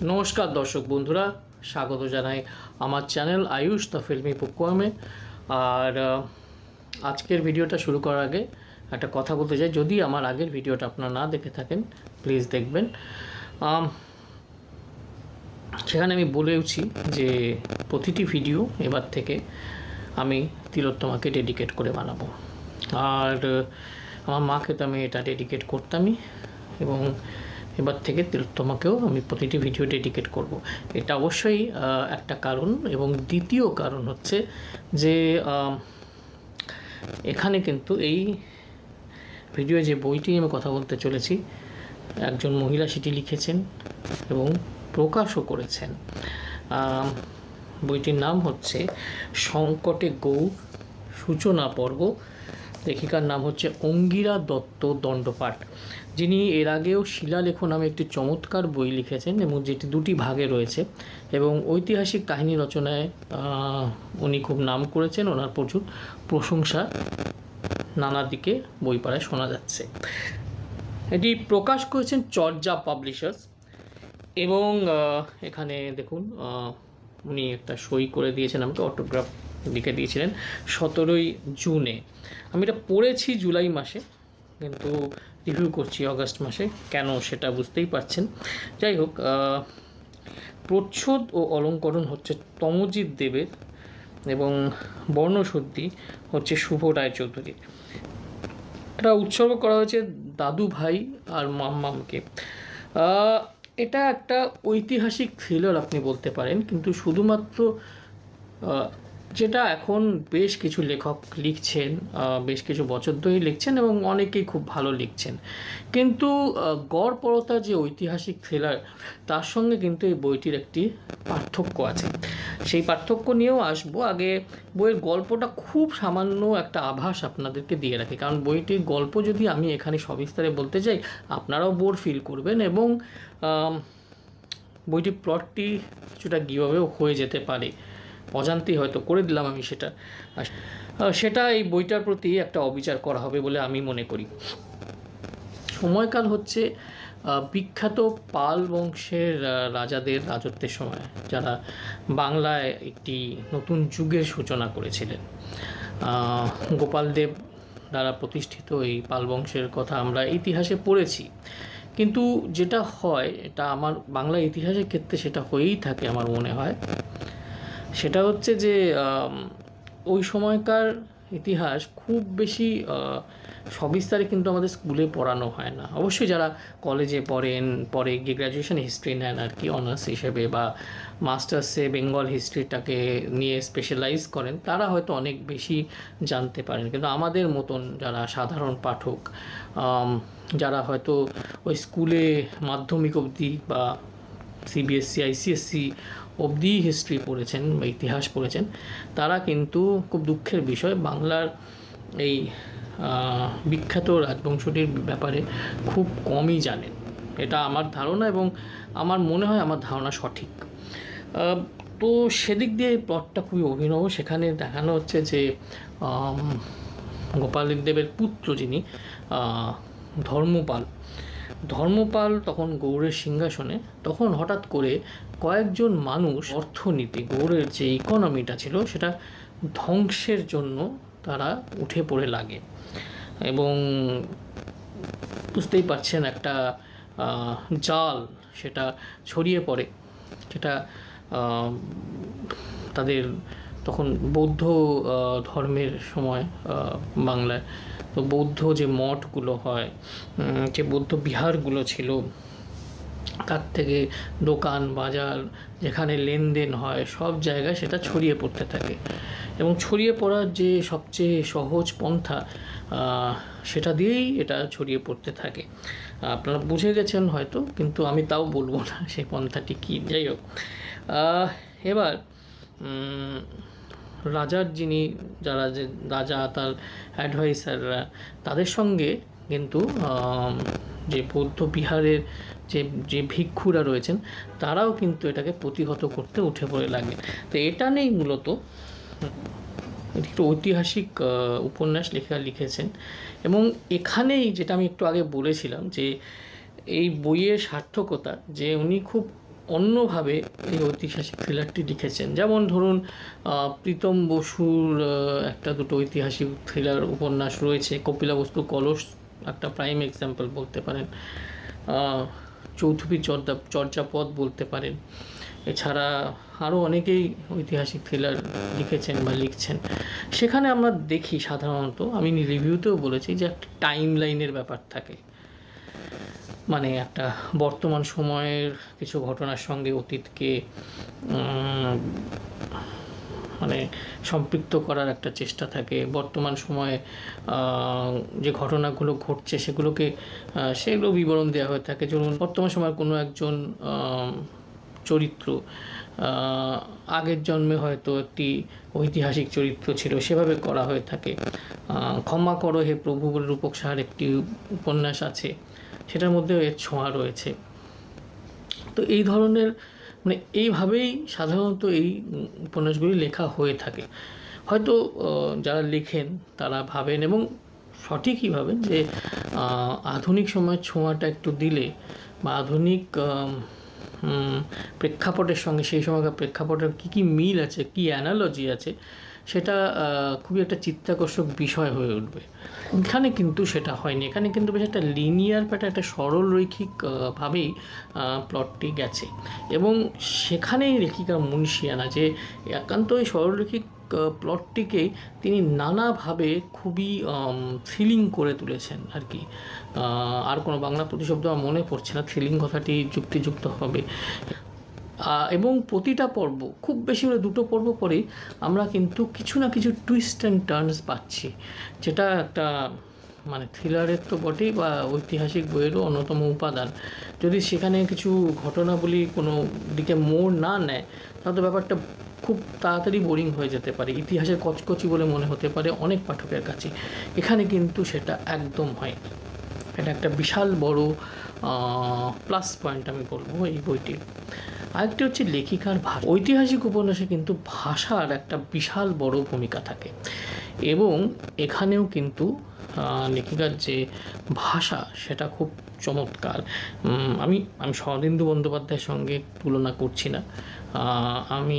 নমস্কার দর্শক বন্ধুরা, স্বাগত জানাই আমার চ্যানেল আয়ুষ দ্য ফিল্মি পোকোয়ামে। আর আজকের ভিডিওটা শুরু করার আগে একটা কথা বলতে চাই, যদি আমার আগের ভিডিওটা আপনারা না দেখে থাকেন প্লিজ দেখবেন। সেখানে আমি বলেওছি যে প্রতিটি ভিডিও এবার থেকে আমি তিলোত্তমাকে ডেডিকেট করে বানাবো। আর আমার মাকে তো আমি এটা ডেডিকেট করতামই, এবং এবার থেকে তিলোত্তমাকেও আমি প্রতিটি ভিডিও ডেডিকেট করব। এটা অবশ্যই একটা কারণ, এবং দ্বিতীয় কারণ হচ্ছে যে এখানে কিন্তু এই ভিডিও যে বইটি আমি কথা বলতে চলেছি, একজন মহিলা সেটি লিখেছেন এবং প্রকাশও করেছেন। বইটির নাম হচ্ছে সংকটে গৌর সূচনা পর্ব। লেখিকার নাম হচ্ছে অঙ্গিরা দত্ত দণ্ডপাঠ, যিনি এর আগেও শিলালেখ নামে একটি চমৎকার বই লিখেছেন, এবং যেটি দুটি ভাগে রয়েছে, এবং ঐতিহাসিক কাহিনী রচনায় উনি খুব নাম করেছেন। ওনার প্রচুর প্রশংসা নানা দিকে বই পড়ায় শোনা যাচ্ছে। এটি প্রকাশ করেছেন চর্যা পাবলিশার্স, এবং এখানে দেখুন উনি একটা সই করে দিয়েছেন, আমাকে অটোগ্রাফ লিখে দিয়েছিলেন 17ই জুনে। আমি এটা পড়েছি জুলাই মাসে, কিন্তু রিভিউ করছি অগাস্ট মাসে, কেন সেটা বুঝতেই পারছেন। যাই হোক, প্রচ্ছদ ও অলঙ্করণ হচ্ছে তমজিৎ দেবের, এবং বর্ণশুদ্ধি হচ্ছে শুভ রায়চৌধুরীর। এটা উৎসর্গ করা হয়েছে দাদু ভাই আর মাম্মামকে। এটা একটা ঐতিহাসিক থ্রিলার আপনি বলতে পারেন, কিন্তু শুধুমাত্র যেটা এখন বেশ কিছু লেখক লিখছেন, বেশ কিছু বছর ধরেই লিখছেন, এবং অনেকেই খুব ভালো লিখছেন। কিন্তু গড়পড়তা যে ঐতিহাসিক থ্রিলার, তার সঙ্গে কিন্তু এই বইটির একটি পার্থক্য আছে। সেই পার্থক্য নিয়েও আসবো। আগে বইয়ের গল্পটা খুব সামান্য একটা আভাস আপনাদেরকে দিয়ে রাখি, কারণ বইটির গল্প যদি আমি এখানে সবিস্তারে বলতে চাই আপনারাও বোর ফিল করবেন, এবং বইটির প্লটটি কিছুটা কীভাবেও হয়ে যেতে পারে, অজান্তেই হয়তো করে দিলাম আমি সেটা এই বইটার প্রতি একটা অবিচার করা হবে বলে আমি মনে করি। সময়কাল হচ্ছে বিখ্যাত পাল বংশের রাজাদের রাজত্বের সময়, যারা বাংলায় একটি নতুন যুগের সূচনা করেছিলেন। গোপালদেব দ্বারা প্রতিষ্ঠিত এই পাল বংশের কথা আমরা ইতিহাসে পড়েছি, কিন্তু যেটা হয়, এটা আমার বাংলা ইতিহাসের ক্ষেত্রে সেটা হয়েই থাকে আমার মনে হয়, সেটা হচ্ছে যে ওই সময়কার ইতিহাস খুব বেশি সবিস্তারে কিন্তু আমাদের স্কুলে পড়ানো হয় না। অবশ্যই যারা কলেজে পড়েন, পরে গিয়ে গ্র্যাজুয়েশন হিস্ট্রি নেন আর কি অনার্স হিসেবে, বা মাস্টার্সে বেঙ্গল হিস্ট্রিটাকে নিয়ে স্পেশালাইজ করেন, তারা হয়তো অনেক বেশি জানতে পারেন। কিন্তু আমাদের মতন যারা সাধারণ পাঠক, যারা হয়তো ওই স্কুলে মাধ্যমিক অবধি বা সিবিএসসি আইসিএসসি অবধি হিস্ট্রি পড়েছেন বা ইতিহাস পড়েছেন, তারা কিন্তু খুব দুঃখের বিষয় বাংলার এই বিখ্যাত রাজবংশটির ব্যাপারে খুব কমই জানেন। এটা আমার ধারণা, এবং আমার মনে হয় আমার ধারণা সঠিক। তো সেদিক দিয়ে এই প্লটটা খুবই অভিনব। সেখানে দেখানো হচ্ছে যে গোপালদেবের পুত্র যিনি ধর্মপাল তখন গৌড়ের সিংহাসনে, তখন হঠাৎ করে কয়েকজন মানুষ অর্থনীতি, গৌড়ের যে ইকোনমিটা ছিল সেটা ধ্বংসের জন্য তারা উঠে পড়ে লাগে, এবং বুঝতেই পারছেন একটা জাল সেটা ছড়িয়ে পড়ে, সেটা তাদের তখন বৌদ্ধ ধর্মের সময় বাংলায়, তো বৌদ্ধ যে মঠগুলো হয়, যে বৌদ্ধ বিহারগুলো ছিল, তার থেকে দোকান বাজার যেখানে লেনদেন হয় সব জায়গায় সেটা ছড়িয়ে পড়তে থাকে, এবং ছড়িয়ে পড়ার যে সবচেয়ে সহজ পন্থা, সেটা দিয়েই এটা ছড়িয়ে পড়তে থাকে। আপনারা বুঝে গেছেন হয়তো, কিন্তু আমি তাও বলবো না সেই পন্থাটি কী। যাই হোক, এবার রাজার যারা যে রাজা, তার অ্যাডভাইসাররা, তাদের সঙ্গে কিন্তু যে বৌদ্ধ বিহারের যে ভিক্ষুরা রয়েছেন, তারাও কিন্তু এটাকে প্রতিহত করতে উঠে পড়ে লাগে। তো এটা নেই মূলত একটু ঐতিহাসিক উপন্যাস লিখেছেন, এবং এখানেই যেটা আমি একটু আগে বলেছিলাম যে এই বইয়ের সার্থকতা, যে উনি খুব অন্যভাবে এই ঐতিহাসিক থ্রিলারটি লিখেছেন। যেমন ধরুন প্রীতম বসুর একটা দুটো ঐতিহাসিক থ্রিলার উপন্যাস রয়েছে, কপিলাবস্তু কলস একটা প্রাইম এক্সাম্পল বলতে পারেন, চৌধুরী চর্যাপদ বলতে পারেন। এছাড়া আরও অনেকেই ঐতিহাসিক থ্রিলার লিখেছেন বা লিখছেন। সেখানে আমরা দেখি সাধারণত, আমি রিভিউতেও বলেছি, যে একটা টাইম লাইনের ব্যাপার থাকে, মানে একটা বর্তমান সময়ের কিছু ঘটনার সঙ্গে অতীতকে মানে সম্পৃক্ত করার একটা চেষ্টা থাকে। বর্তমান সময়ে যে ঘটনাগুলো ঘটছে সেগুলো বিবরণ দেওয়া হয়ে থাকে। ধরুন বর্তমান সময়ের কোনো একজন চরিত্র আগের জন্মে হয়তো একটি ঐতিহাসিক চরিত্র ছিল, সেভাবে করা হয়ে থাকে। ক্ষমা করো হে প্রভু বলে রূপক সাহার একটি উপন্যাস আছে, সেটার মধ্যেও এর ছোঁয়া রয়েছে। তো এই ধরনের মানে এইভাবেই সাধারণত এই উপন্যাসগুলি লেখা হয়ে থাকে। হয়তো যারা লেখেন তারা ভাবেন, এবং সঠিকই ভাবেন, যে আধুনিক সময়ের ছোঁয়াটা একটু দিলে বা আধুনিক প্রেক্ষাপটের সঙ্গে সেই সময়কার প্রেক্ষাপটের কী মিল আছে, কী অ্যানালজি আছে, সেটা খুবই একটা চিত্তাকর্ষক বিষয় হয়ে উঠবে। এখানে কিন্তু সেটা হয়নি। এখানে কিন্তু বেশ একটা লিনিয়ার প্যাটার্ন, একটা সরল রৈখিক ভাবেই প্লটটি গেছে, এবং সেখানেই লেখিকার মুনশিয়ানা, যে একান্ত এই সরলরৈখিক প্লটটিকেই তিনি নানাভাবে খুবই থ্রিলিং করে তুলেছেন আর কি। আর কোনো বাংলা প্রতিশব্দ আমার মনে পড়ছে না, থ্রিলিং কথাটি যুক্তিযুক্ত হবে। এবং প্রতিটা পর্ব, খুব বেশি হলে দুটো পর্ব পরেই আমরা কিন্তু কিছু না কিছু টুইস্ট অ্যান্ড টার্নস পাচ্ছি, যেটা একটা মানে থ্রিলারের তো বটেই, বা ঐতিহাসিক বইয়েরও অন্যতম উপাদান। যদি সেখানে কিছু ঘটনাবলী কোনো দিকে মোড় না নেয়, তাহলে ব্যাপারটা খুব তাড়াতাড়ি বোরিং হয়ে যেতে পারে, ইতিহাসের কচকচি বলে মনে হতে পারে অনেক পাঠকের কাছে। এখানে কিন্তু সেটা একদম হয়। এটা একটা বিশাল বড় প্লাস পয়েন্ট আমি বলবো এই বইটির। আরেকটি হচ্ছে লেখিকার ভাষা। ঐতিহাসিক উপন্যাসে কিন্তু ভাষার একটা বিশাল বড় ভূমিকা থাকে, এবং এখানেও কিন্তু লেখিকার যে ভাষা সেটা খুব চমৎকার। আমি শরদিন্দু বন্দ্যোপাধ্যায়ের সঙ্গে তুলনা করছি না, আমি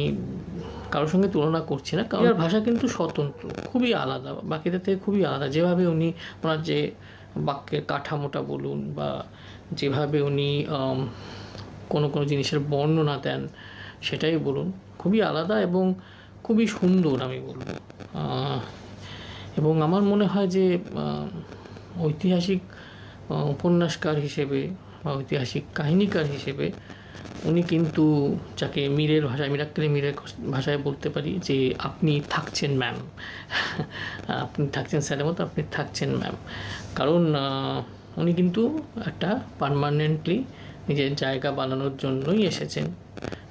কারোর সঙ্গে তুলনা করছি না, কারণ ভাষা কিন্তু স্বতন্ত্র, খুবই আলাদা, বাকিদের থেকে খুবই আলাদা। যেভাবে ওনার যে বাক্যের কাঠামোটা বলুন, বা যেভাবে উনি কোনো জিনিসের বর্ণনা দেন সেটাই বলুন, খুবই আলাদা এবং খুবই সুন্দর আমি বলবো। এবং আমার মনে হয় যে ঐতিহাসিক উপন্যাসকার হিসেবে বা ঐতিহাসিক কাহিনীকার হিসেবে উনি কিন্তু, যাকে মিরাক্কেল মীরের ভাষায় বলতে পারি, যে আপনি থাকছেন ম্যাম, আপনি থাকছেন স্যারের মতো, আপনি থাকছেন ম্যাম। কারণ উনি কিন্তু একটা পার্মানেন্টলি নিজের জায়গা বানানোর জন্যই এসেছেন,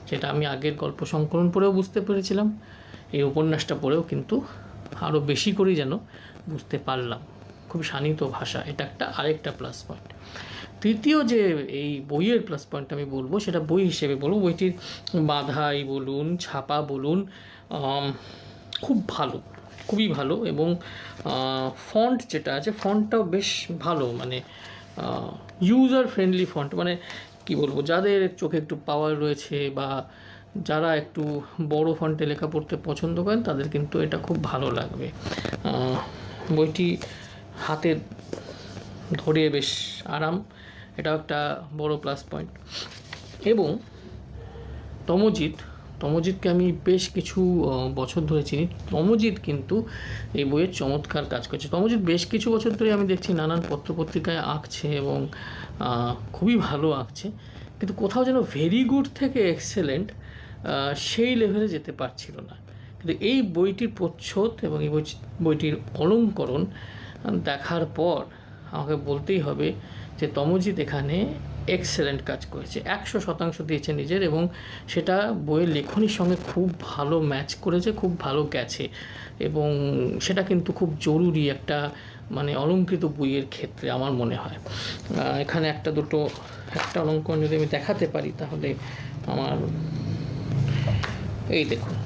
যেটা আমি আগের গল্প সংকলন পড়েও বুঝতে পেরেছিলাম, এই উপন্যাসটা পড়েও কিন্তু আরও বেশি করেই যেন বুঝতে পারলাম। খুব শানিত ভাষা, এটা একটা আরেকটা প্লাস পয়েন্ট। তৃতীয় যে এই বইয়ের প্লাস পয়েন্ট আমি বলবো, সেটা বই হিসেবে বলবো, বইটির বাঁধাই বলুন, ছাপা বলুন, খুব ভালো, খুবই ভালো। এবং ফন্ট যেটা আছে, ফন্টটাও বেশ ভালো, মানে ইউজার ফ্রেন্ডলি ফন্ট। মানে কি বলবো, যাদের চোখে একটু পাওয়ার রয়েছে বা যারা একটু বড় ফন্টে লেখা পড়তে পছন্দ করেন, তাদের কিন্তু এটা খুব ভালো লাগবে। বইটি হাতে ধরে বেশ আরাম, এটাও একটা বড় প্লাস পয়েন্ট। এবং তমজিৎকে আমি বেশ কিছু বছর ধরে চিনি। তমজিৎ কিন্তু এই বইয়ের চমৎকার কাজ করছে। তমজিৎ বেশ কিছু বছর ধরে আমি দেখছি নানান পত্রপত্রিকায় আঁকছে, এবং খুবই ভালো আঁকছে, কিন্তু কোথাও যেন ভেরি গুড থেকে এক্সেলেন্ট সেই লেভেলে যেতে পারছিল না। কিন্তু এই বইটির প্রচ্ছদ এবং এই বইটির অলঙ্করণ দেখার পর আমাকে বলতেই হবে যে তমজিৎ এখানে এক্সেলেন্ট কাজ করেছে, 100% দিয়েছে নিজের, এবং সেটা বইয়ের লেখনির সঙ্গে খুব ভালো ম্যাচ করেছে, খুব ভালো গেছে। এবং সেটা কিন্তু খুব জরুরি একটা মানে অলঙ্কৃত বইয়ের ক্ষেত্রে আমার মনে হয়। এখানে একটা অলঙ্করণ যদি আমি দেখাতে পারি, তাহলে আমার এই দেখুন,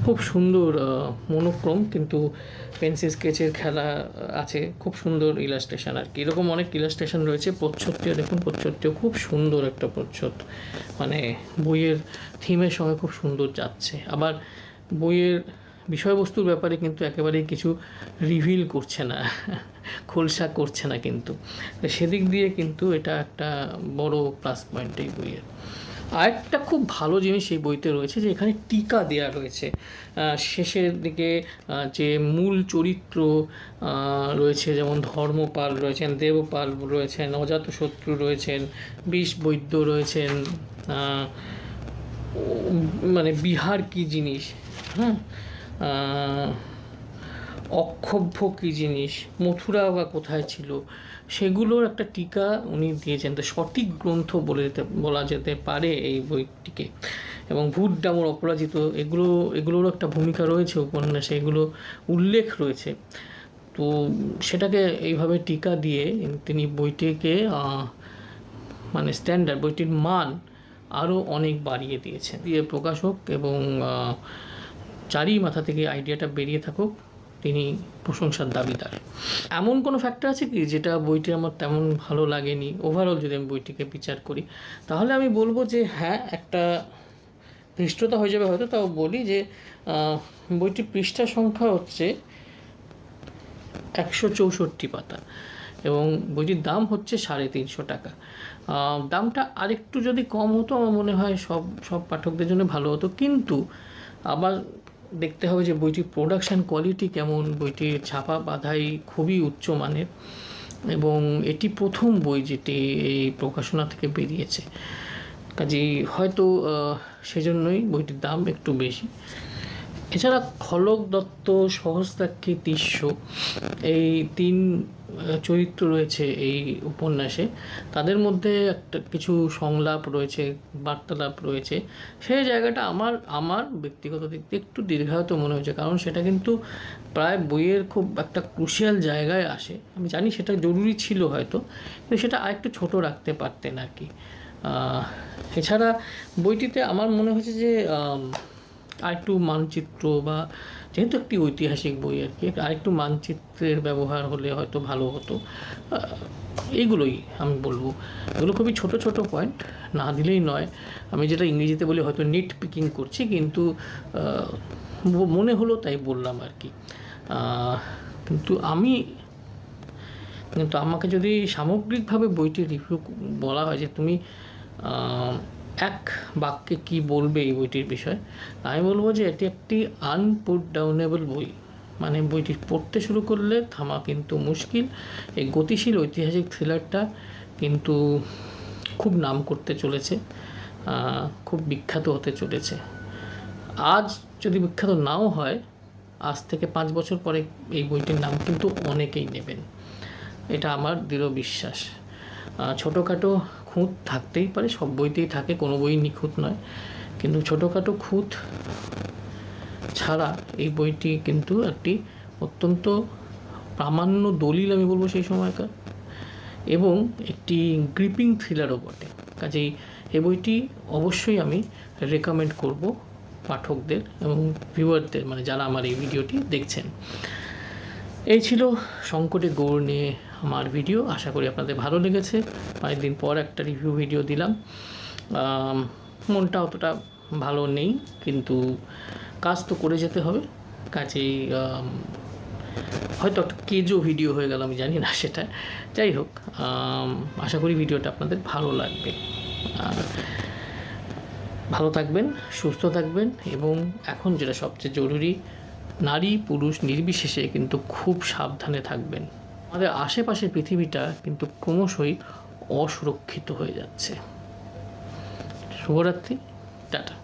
খুব সুন্দর মনোক্রম, কিন্তু পেন্সিল স্কেচের খেলা আছে, খুব সুন্দর ইলাস্ট্রেশন আর কি। এরকম অনেক ইলাস্ট্রেশন রয়েছে। প্রচ্ছদটিও দেখুন, প্রচ্ছদটিও খুব সুন্দর একটা প্রচ্ছদ, মানে বইয়ের থিমের সঙ্গে খুব সুন্দর যাচ্ছে। আবার বইয়ের বিষয়বস্তুর ব্যাপারে কিন্তু একেবারেই কিছু রিভিল করছে না, খোলসা করছে না, কিন্তু সেদিক দিয়ে কিন্তু এটা একটা বড় প্লাস পয়েন্ট এই বইয়ের। আরেকটা খুব ভালো জিনিস এই বইতে রয়েছে যে এখানে টিকা দেওয়া রয়েছে শেষের দিকে। যে মূল চরিত্র রয়েছে, যেমন ধর্মপাল রয়েছেন, দেবপাল রয়েছেন, অজাতশত্রু রয়েছেন, বিষ বৈদ্য রয়েছেন, মানে বিহার কি জিনিস, হ্যাঁ, অক্ষোভ্য কী জিনিস, মথুরা বা কোথায় ছিল, সেগুলোর একটা টিকা উনি দিয়েছেন। তো সঠিক গ্রন্থ বলা যেতে পারে এই বইটিকে। এবং ভূত ডামর অপরাজিত, এগুলোরও একটা ভূমিকা রয়েছে উপন্যাসে, এগুলো উল্লেখ রয়েছে। তো সেটাকে এইভাবে টিকা দিয়ে তিনি বইটিকে মানে স্ট্যান্ডার্ড, বইটির মান আরও অনেক বাড়িয়ে দিয়েছেন। দিয়ে প্রকাশক এবং চারি মাথা থেকে আইডিয়াটা বেরিয়ে থাকুক, তিনি প্রশংসার দাবিদার। এমন কোনো ফ্যাক্টর আছে কি যেটা বইটি আমার তেমন ভালো লাগেনি? ওভারঅল যদি আমি বইটিকে বিচার করি, তাহলে আমি বলবো যে হ্যাঁ, একটা ধৃষ্টতা হয়ে যাবে হয়তো, তাও বলি যে বইটির পৃষ্ঠা সংখ্যা হচ্ছে 164 পাতা এবং বইটির দাম হচ্ছে 350 টাকা। দামটা আরেকটু যদি কম হতো আমার মনে হয় সব পাঠকদের জন্য ভালো হতো, কিন্তু আবার দেখতে হবে যে বইটির প্রোডাকশান কোয়ালিটি কেমন। বইটির ছাপা বাঁধাই খুবই উচ্চমানের এবং এটি প্রথম বই যেটি এই প্রকাশনা থেকে বেরিয়েছে, কাজেই হয়তো সেজন্যই বইটির দাম একটু বেশি। এছাড়া খলক দত্ত, সহস্রাক্ষী, তিস্য, এই 3 চরিত্র রয়েছে এই উপন্যাসে। তাদের মধ্যে একটা কিছু সংলাপ রয়েছে, বার্তালাপ রয়েছে। সেই জায়গাটা আমার ব্যক্তিগত দিক থেকে একটু দীর্ঘায়িত মনে হয়েছে, কারণ সেটা কিন্তু প্রায় বইয়ের খুব একটা ক্রুশিয়াল জায়গায় আসে। আমি জানি সেটা জরুরি ছিল হয়তো, কিন্তু সেটা আরেকটু ছোট রাখতে পারতেন আর কি। এছাড়া বইটিতে আমার মনে হয়েছে যে আরেকটু মানচিত্র, বা যেহেতু একটি ঐতিহাসিক বই আর কি, আরেকটু মানচিত্রের ব্যবহার হলে হয়তো ভালো হতো। এইগুলোই আমি বলবো। এগুলো খুবই ছোট ছোট পয়েন্ট, না দিলেই নয়। আমি যেটা ইংরেজিতে বলি হয়তো নিট পিকিং করছি, কিন্তু মনে হলো তাই বললাম আর কি। কিন্তু আমাকে যদি সামগ্রিকভাবে বইটির রিভিউ বলা হয় যে তুমি এক বাক্যে কি বলবে এই বইটির বিষয়ে, আমি বলবো যে এটি একটি আনপুট ডাউনেবল বই। মানে বইটি পড়তে শুরু করলে থামা কিন্তু মুশকিল। এই গতিশীল ঐতিহাসিক থ্রিলারটা কিন্তু খুব নাম করতে চলেছে, খুব বিখ্যাত হতে চলেছে। আজ যদি বিখ্যাত নাও হয়, আজ থেকে 5 বছর পরে এই বইটির নাম কিন্তু অনেকেই নেবেন, এটা আমার দৃঢ় বিশ্বাস। ছোটোখাটো খুঁত থাকতেই পারে, সব বইতেই থাকে, কোনো বই নিখুঁত নয়, কিন্তু ছোটোখাটো খুঁত ছাড়া এই বইটি কিন্তু একটি অত্যন্ত প্রামাণ্য দলিল আমি বলবো সেই সময়কার, এবং একটি গ্রিপিং থ্রিলারও বটে। কাজেই এই বইটি অবশ্যই আমি রেকমেন্ড করব পাঠকদের এবং ভিউয়ারদের, মানে যারা আমার এই ভিডিওটি দেখছেন। এই ছিল সংকটে গৌড় নিয়ে আমার ভিডিও। আশা করি আপনাদের ভালো লেগেছে। অনেকদিন পর একটা রিভিউ ভিডিও দিলাম। মনটা অতটা ভালো নেই, কিন্তু কাজ তো করে যেতে হবে। কাজেই হয়তো একটা কেজো ভিডিও হয়ে গেল, আমি জানি না সেটা। যাই হোক, আশা করি ভিডিওটা আপনাদের ভালো লাগবে। ভালো থাকবেন, সুস্থ থাকবেন, এবং এখন যেটা সবচেয়ে জরুরি, নারী পুরুষ নির্বিশেষে কিন্তু খুব সাবধানে থাকবেন। আমাদের আশেপাশের পৃথিবীটা কিন্তু ক্রমশই অসুরক্ষিত হয়ে যাচ্ছে। শুভরাত্রি, টাটা।